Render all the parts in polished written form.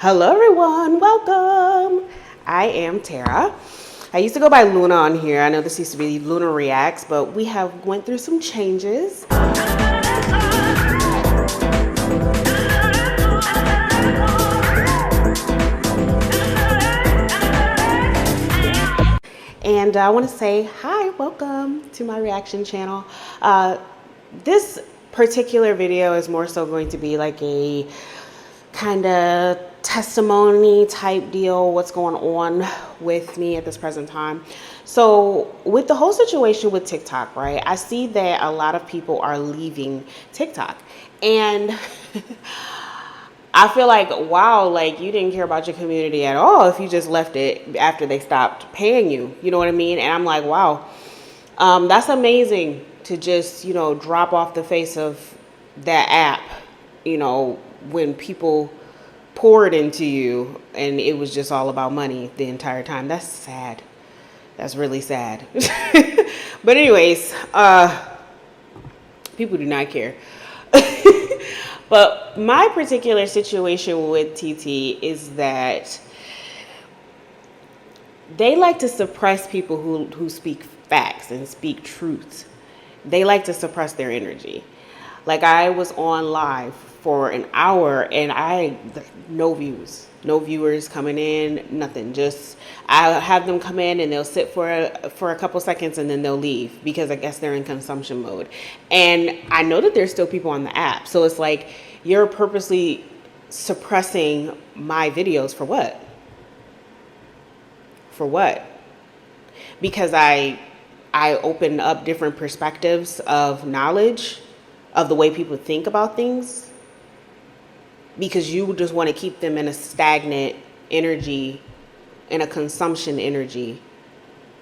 Hello everyone, welcome. I am Tara. I used to go by Luna on here. I know this used to be Luna Reacts, but we have went through some changes. And I want to say hi, welcome to my reaction channel. This particular video is more so going to be like a kind of testimony type deal, what's going on with me at this present time. So with the whole situation with TikTok, right, I see that a lot of people are leaving TikTok, and I feel like, wow, like you didn't care about your community at all if you just left it after they stopped paying you. You know what I mean? And I'm like, wow, that's amazing to just, drop off the face of that app, when people poured into you and it was just all about money the entire time. That's sad. That's really sad. But anyways, people do not care. But my particular situation with TT is that they like to suppress people who speak facts and speak truths. They like to suppress their energy. Like, I was on live for an hour and no views, no viewers coming in, nothing. Just I have them come in and they'll sit for a couple seconds and then they'll leave because I guess they're in consumption mode. And I know that there's still people on the app. So it's like, you're purposely suppressing my videos for what? For what? Because I open up different perspectives of knowledge, of the way people think about things, because you just want to keep them in a stagnant energy, in a consumption energy,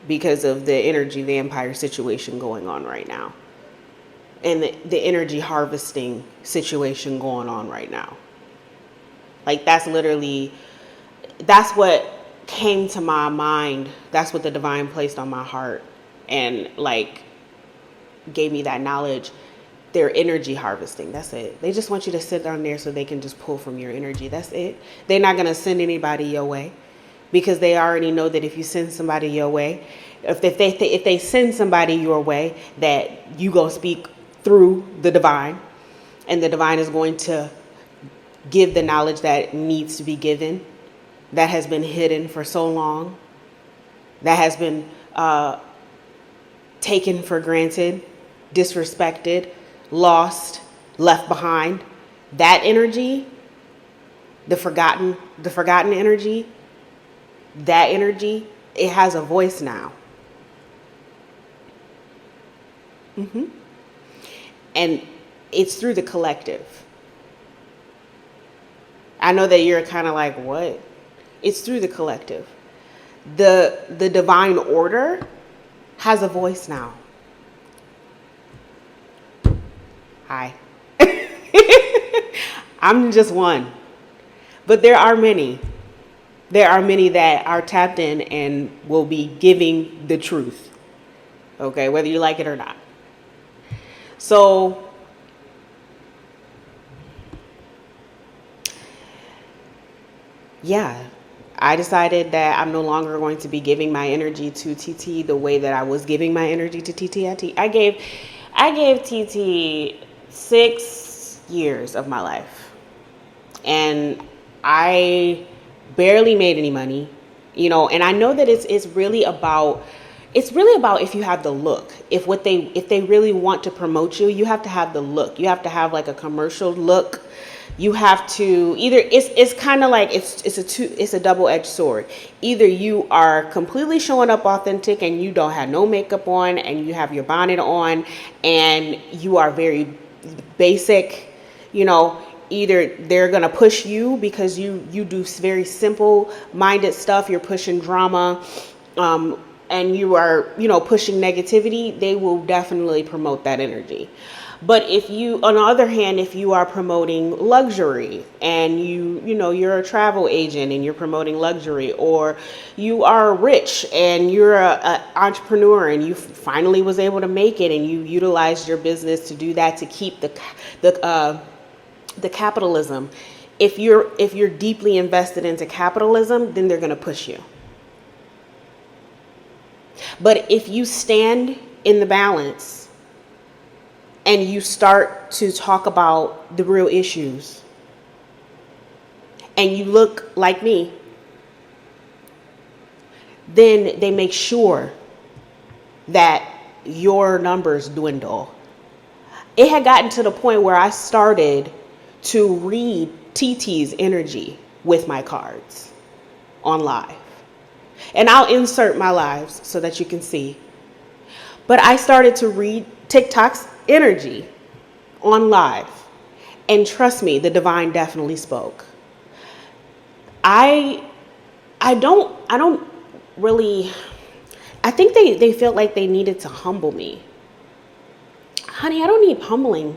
because of the energy vampire situation going on right now, and the energy harvesting situation going on right now. Like, that's what came to my mind. That's what the divine placed on my heart and like gave me that knowledge. They're energy harvesting. That's it. They just want you to sit down there so they can just pull from your energy. That's it. They're not going to send anybody your way, because they already know that if you send somebody your way, if they send somebody your way, that you go speak through the divine, and the divine is going to give the knowledge that needs to be given, that has been hidden for so long, that has been taken for granted, disrespected, lost, left behind. That energy, the forgotten energy, that energy, it has a voice now. And it's through the collective. I know that you're kind of like, what? It's through the collective. The divine order has a voice now. Hi. I'm just one. But there are many. There are many that are tapped in and will be giving the truth. Okay, whether you like it or not. So yeah, I decided that I'm no longer going to be giving my energy to TT the way that I was giving my energy to TT. I gave TT 6 years of my life, and I barely made any money, and I know that it's really about if you have the look. If they really want to promote you, you have to have the look. You have to have like a commercial look. You have to it's kind of like it's a double-edged sword. Either you are completely showing up authentic and you don't have no makeup on and you have your bonnet on and you are very basic, either they're going to push you because you do very simple minded stuff. You're pushing drama, and you are, pushing negativity. They will definitely promote that energy. But if you, on the other hand, if you are promoting luxury and you're a travel agent and you're promoting luxury, or you are rich and you're an entrepreneur and you finally was able to make it and you utilized your business to do that, to keep the capitalism if you're deeply invested into capitalism, then they're going to push you. But if you stand in the balance and you start to talk about the real issues and you look like me, then they make sure that your numbers dwindle. It had gotten to the point where I started to read TT's energy with my cards on live. And I'll insert my lives so that you can see. But I started to read TikTok's energy on live. And trust me, the divine definitely spoke. I don't really, I think they felt like they needed to humble me. Honey, I don't need humbling.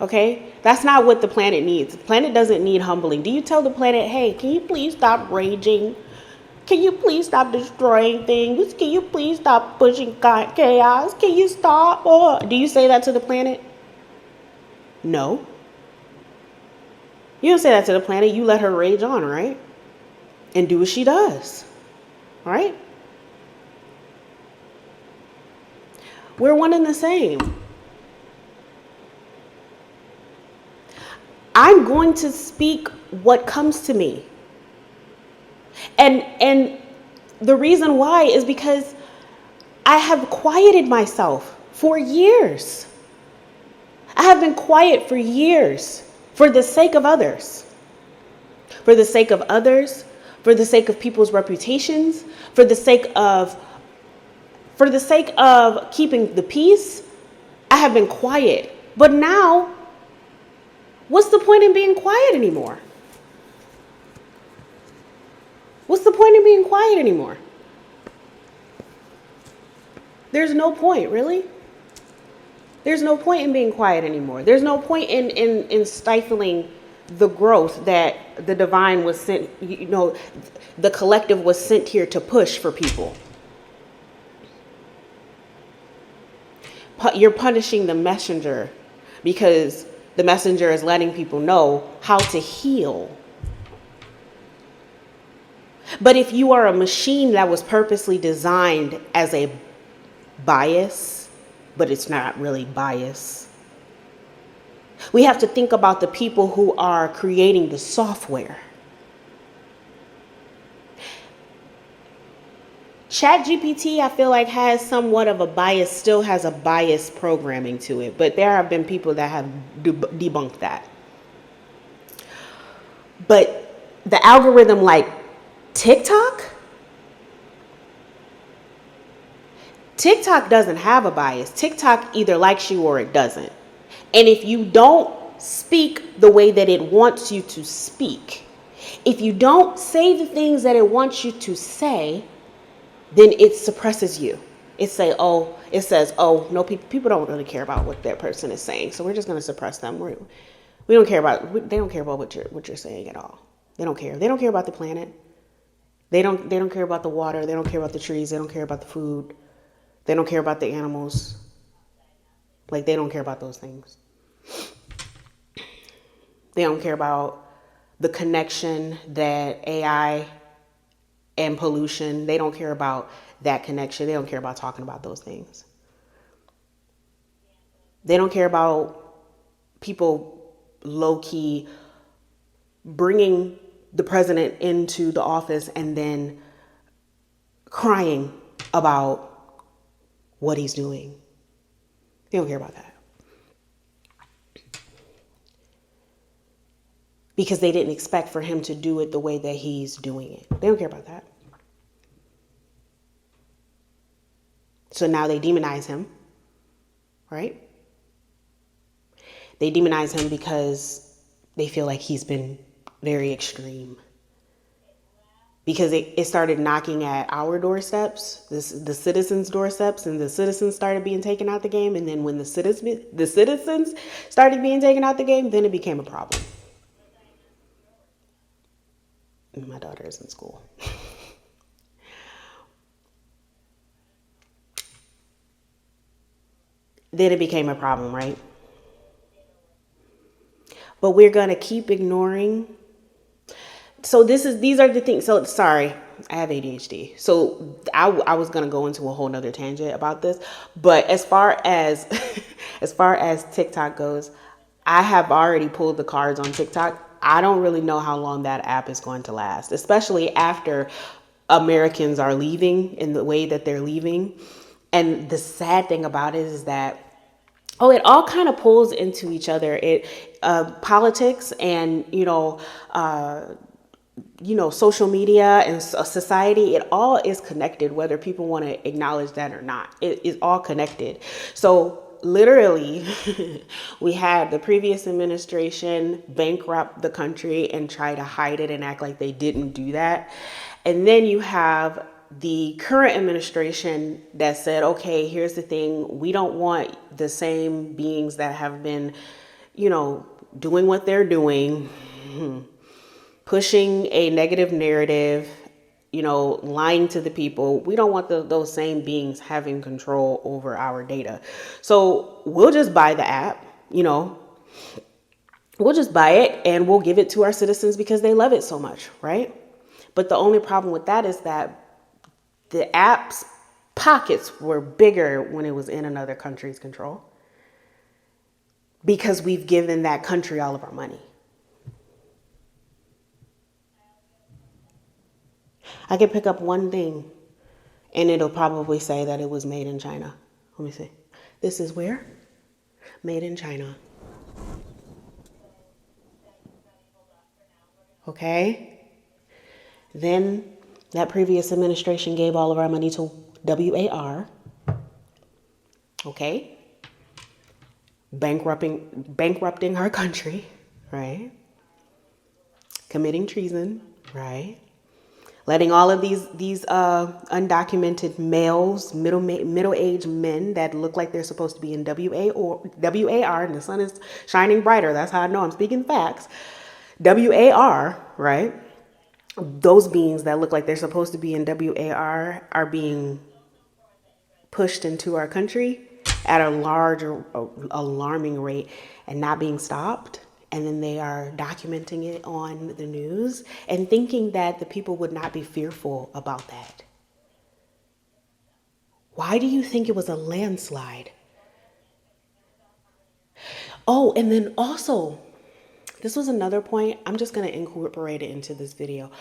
Okay? That's not what the planet needs. The planet doesn't need humbling. Do you tell the planet, hey, can you please stop raging? Can you please stop destroying things? Can you please stop pushing chaos? Can you stop? Oh, do you say that to the planet? No. You don't say that to the planet. You let her rage on, right? And do what she does. Right? We're one and the same. I'm going to speak what comes to me. And the reason why is because I have quieted myself for years. I have been quiet for years for the sake of others. For the sake of others, for the sake of people's reputations, for the sake of keeping the peace. I have been quiet. But now, what's the point in being quiet anymore? What's the point in being quiet anymore? There's no point, really. There's no point in being quiet anymore. There's no point in stifling the growth that the divine was sent, the collective was sent here to push for people. You're punishing the messenger because the messenger is letting people know how to heal. But if you are a machine that was purposely designed as a bias, but it's not really bias, we have to think about the people who are creating the software. ChatGPT, I feel like, has somewhat of a bias, still has a bias programming to it, but there have been people that have debunked that. But the algorithm like TikTok doesn't have a bias. TikTok either likes you or it doesn't. And if you don't speak the way that it wants you to speak, if you don't say the things that it wants you to say, then it suppresses you. It says, no, people don't really care about what that person is saying, so we're just going to suppress them. They don't care about what you're saying at all. They don't care. They don't care about the planet. They don't care about the water. They don't care about the trees. They don't care about the food. They don't care about the animals. Like, they don't care about those things. They don't care about the connection that AI and pollution, they don't care about that connection. They don't care about talking about those things. They don't care about people low-key bringing the president into the office and then crying about what he's doing. They don't care about that. Because they didn't expect for him to do it the way that he's doing it. They don't care about that. So now they demonize him, right? They demonize him because they feel like he's been very extreme. Because it started knocking at our doorsteps, the citizens' doorsteps, and the citizens started being taken out the game. And then when the citizens started being taken out the game, then it became a problem. My daughter is in school. Then it became a problem, right? But we're going to keep ignoring So these are the things. So sorry, I have ADHD. So I was gonna go into a whole nother tangent about this, but as far as as far as TikTok goes, I have already pulled the cards on TikTok. I don't really know how long that app is going to last, especially after Americans are leaving in the way that they're leaving. And the sad thing about it is that, oh, it all kind of pulls into each other. It politics and social media and society, it all is connected, whether people want to acknowledge that or not. It is all connected. So literally, we had the previous administration bankrupt the country and try to hide it and act like they didn't do that. And then you have the current administration that said, okay, here's the thing. We don't want the same beings that have been, doing what they're doing, pushing a negative narrative, lying to the people. We don't want those same beings having control over our data. So we'll just buy the app, we'll just buy it and we'll give it to our citizens because they love it so much, right? But the only problem with that is that the app's pockets were bigger when it was in another country's control because we've given that country all of our money. I could pick up one thing and it'll probably say that it was made in China. Let me see. This is where? Made in China. Okay. Then that previous administration gave all of our money to WAR. Okay. Bankrupting our country, right? Committing treason, right? Letting all of these undocumented males, middle-aged men that look like they're supposed to be in WAR, and the sun is shining brighter. That's how I know I'm speaking facts. WAR, right? Those beings that look like they're supposed to be in WAR are being pushed into our country at a large, alarming rate and not being stopped. And then they are documenting it on the news and thinking that the people would not be fearful about that. Why do you think it was a landslide? Oh, and then also, this was another point. I'm just going to incorporate it into this video.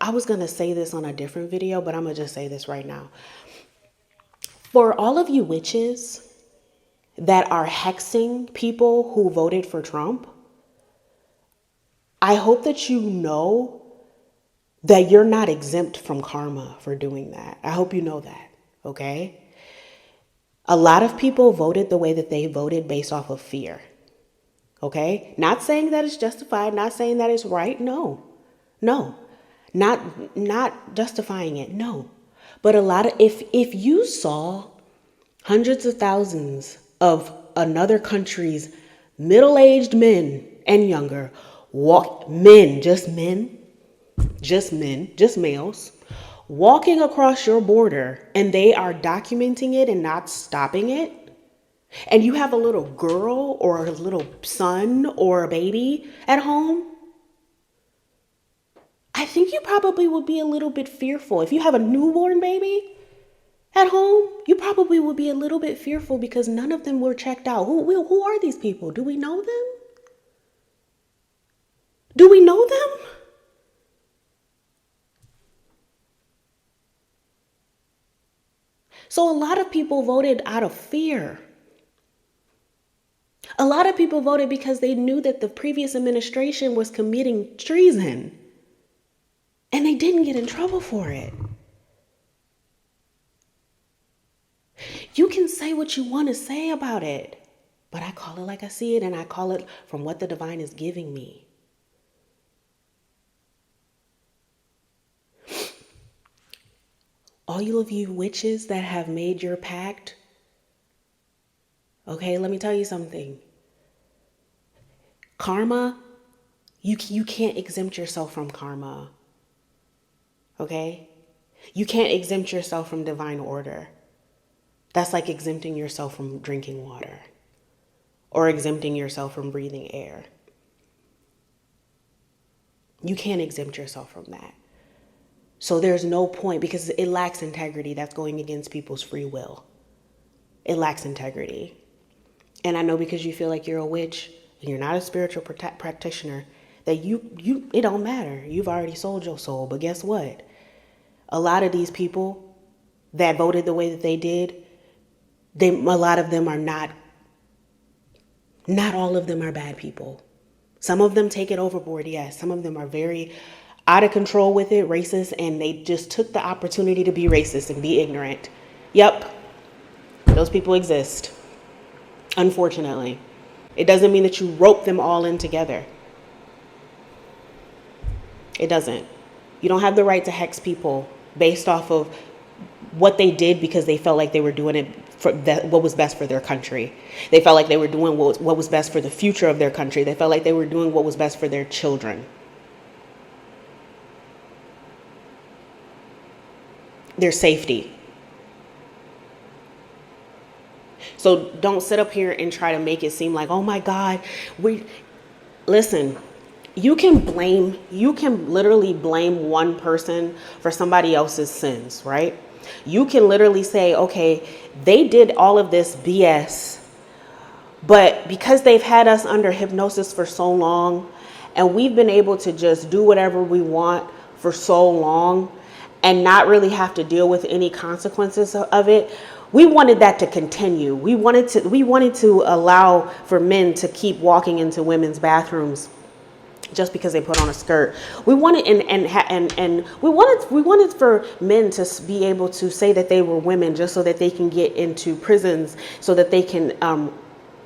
I was going to say this on a different video, but I'm going to just say this right now. For all of you witches that are hexing people who voted for Trump, I hope that you know that you're not exempt from karma for doing that. I hope you know that, okay? A lot of people voted the way that they voted based off of fear, okay? Not saying that it's justified, not saying that it's right, no. Not justifying it, no. But if you saw hundreds of thousands of another country's middle-aged men and younger just males, walking across your border and they are documenting it and not stopping it, and you have a little girl or a little son or a baby at home, I think you probably would be a little bit fearful. If you have a newborn baby at home, you probably would be a little bit fearful because none of them were checked out. Who are these people? Do we know them? Do we know them? So a lot of people voted out of fear. A lot of people voted because they knew that the previous administration was committing treason. And they didn't get in trouble for it. You can say what you want to say about it, but I call it like I see it, and I call it from what the divine is giving me. All you of you witches that have made your pact, okay, let me tell you something. Karma, you can't exempt yourself from karma. Okay? You can't exempt yourself from divine order. That's like exempting yourself from drinking water or exempting yourself from breathing air. You can't exempt yourself from that. So there's no point, because it lacks integrity. That's going against people's free will. It lacks integrity. And I know, because you feel like you're a witch and you're not a spiritual practitioner, that you it don't matter. You've already sold your soul. But guess what? A lot of these people that voted the way that they did, a lot of them are not all of them are bad people. Some of them take it overboard, yes. Some of them are very out of control with it, racist, and they just took the opportunity to be racist and be ignorant. Yep, those people exist, unfortunately. It doesn't mean that you rope them all in together. It doesn't. You don't have the right to hex people based off of what they did because they felt like they were doing it for what was best for their country. They felt like they were doing what was best for the future of their country. They felt like they were doing what was best for their children. Their safety. So don't sit up here and try to make it seem like, oh my God, listen, you can literally blame one person for somebody else's sins, right? You can literally say, okay, they did all of this BS, but because they've had us under hypnosis for so long, and we've been able to just do whatever we want for so long and not really have to deal with any consequences of it, we wanted that to continue. We wanted to allow for men to keep walking into women's bathrooms just because they put on a skirt. We wanted we wanted for men to be able to say that they were women just so that they can get into prisons, so that they can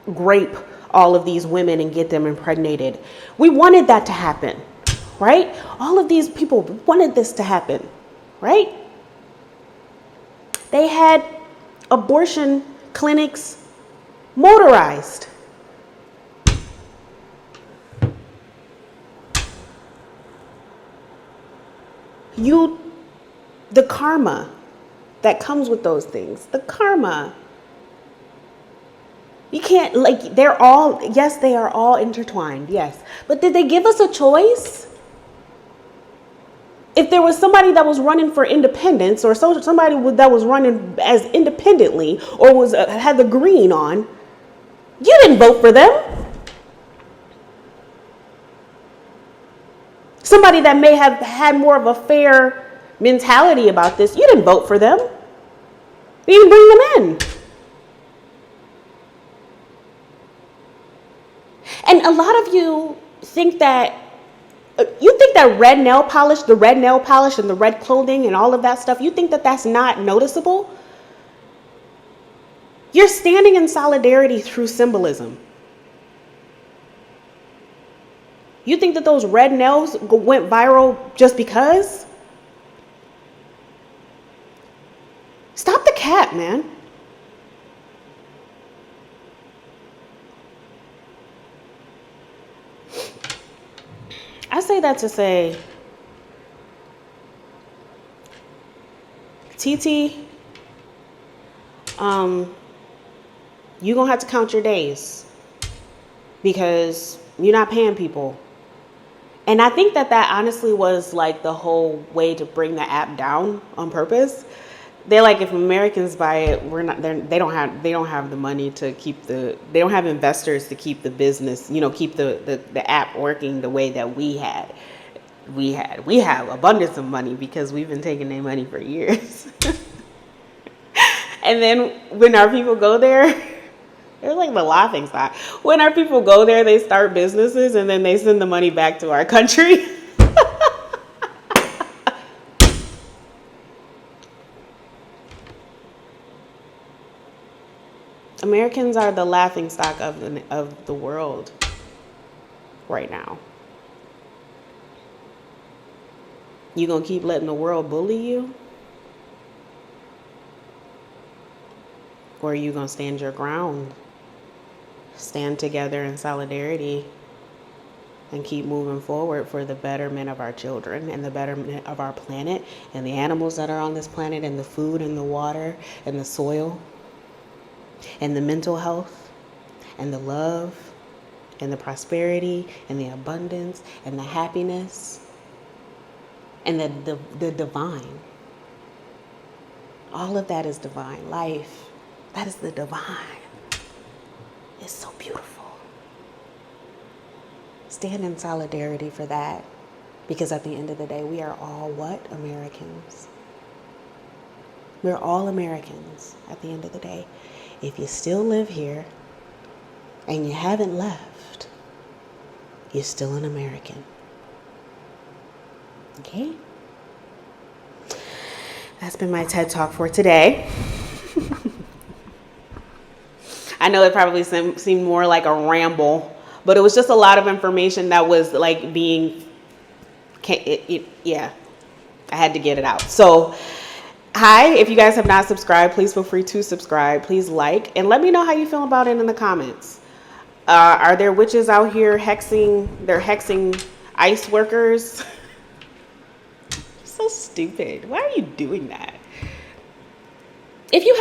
rape all of these women and get them impregnated. We wanted that to happen, right? All of these people wanted this to happen, right? They had abortion clinics motorized. The karma that comes with those things, the karma. You can't, they are all intertwined, yes. But did they give us a choice? If there was somebody that was running for independence, or somebody that was running as independently, or had the green on, you didn't vote for them. Somebody that may have had more of a fair mentality about this, you didn't vote for them. You didn't bring them in. And a lot of you think that the red nail polish and the red clothing and all of that stuff, you think that that's not noticeable? You're standing in solidarity through symbolism. You think that those red nails went viral just because? Stop the cap, man. I say that to say, TT, you're going to have to count your days, because you're not paying people. And I think that honestly was like the whole way to bring the app down on purpose. They're like, if Americans buy it, they don't have the money to they don't have investors to keep the business, keep the app working the way that we had. We have abundance of money because we've been taking their money for years. And then when our people go there, they're like the laughing stock. When our people go there, they start businesses and then they send the money back to our country. Americans are the laughing stock of the world right now. You gonna keep letting the world bully you? Or are you gonna stand your ground? Stand together in solidarity and keep moving forward for the betterment of our children and the betterment of our planet and the animals that are on this planet and the food and the water and the soil and the mental health and the love and the prosperity and the abundance and the happiness and the divine. All of that is divine. Life, that is the divine. It's so beautiful. Stand in solidarity for that, because at the end of the day, we are all what? Americans. We're all Americans at the end of the day. If you still live here and you haven't left, you're still an American. Okay? That's been my TED Talk for today. I know it probably seemed more like a ramble, but it was just a lot of information that was like being, yeah, I had to get it out. So, hi, if you guys have not subscribed, please feel free to subscribe. Please like, and let me know how you feel about it in the comments. Are there witches out here hexing ICE workers? So stupid. Why are you doing that? If you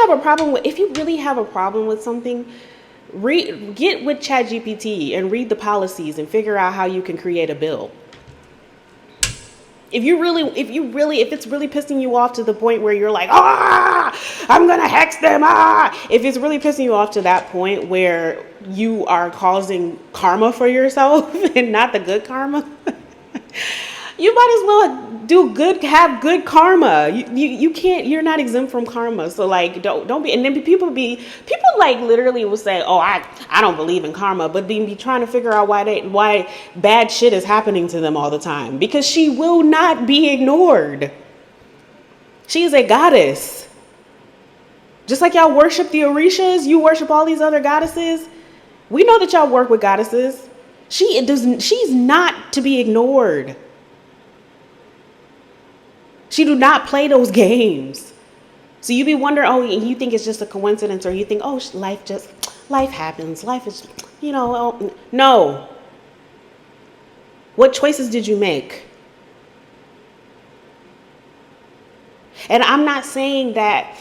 really have a problem with something, get with ChatGPT and read the policies and figure out how you can create a bill. If it's really pissing you off to the point where you're like, I'm gonna hex them, if it's really pissing you off to that point where you are causing karma for yourself and not the good karma, you might as well have good karma. You can't, you're not exempt from karma. So like, don't be, and then people like literally will say, I don't believe in karma, but then be trying to figure out why bad shit is happening to them all the time, because she will not be ignored. She is a goddess. Just like y'all worship the Orishas, you worship all these other goddesses. We know that y'all work with goddesses. She's not to be ignored. She do not play those games. So you be wondering, you think it's just a coincidence, or you think, life happens. Life is, no. What choices did you make? And I'm not saying that,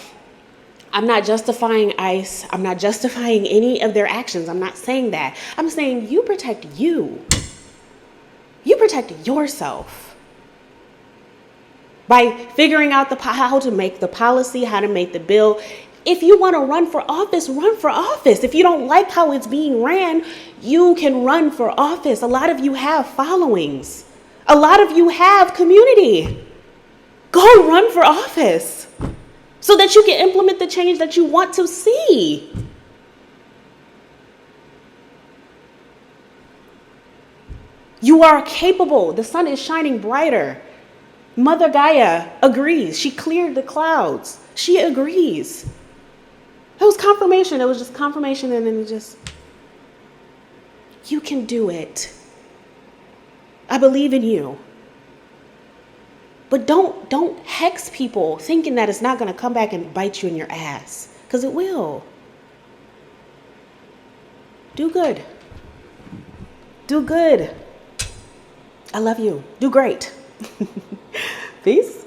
I'm not justifying ICE. I'm not justifying any of their actions. I'm not saying that. I'm saying you protect you. You protect yourself. By figuring out how to make the policy, how to make the bill. If you want to run for office, run for office. If you don't like how it's being ran, you can run for office. A lot of you have followings. A lot of you have community. Go run for office so that you can implement the change that you want to see. You are capable. The sun is shining brighter. Mother Gaia agrees. She cleared the clouds. She agrees. It was confirmation. It was just confirmation, and then you can do it. I believe in you. But don't hex people thinking that it's not going to come back and bite you in your ass, because it will. Do good. Do good. I love you. Do great. Peace.